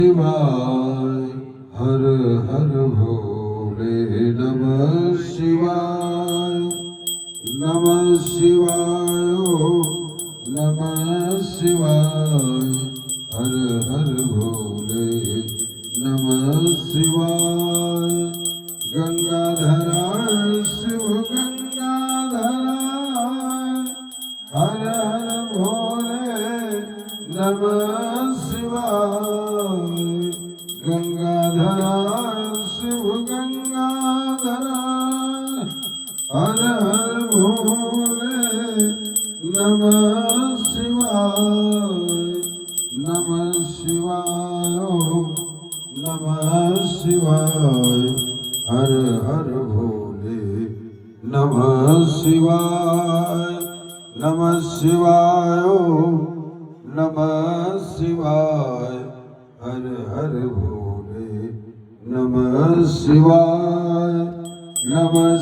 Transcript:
शिवाय हर हर भोले नमः शिवाय नमः शिवाय नमः शिवाय हर हर भोले नमः शिवाय गंगाधरा शिव गंगाधरा हर हर भोले नमः शिवाय गंगाधरा शिव गंगाधरा हर हर भोले नमः शिवाय नमः शिवाय नमः शिवाय हर हर भोले नमः शिवाय नमः शिवाय नमः शिवाय हर हर भोले नमः शिवाय नमः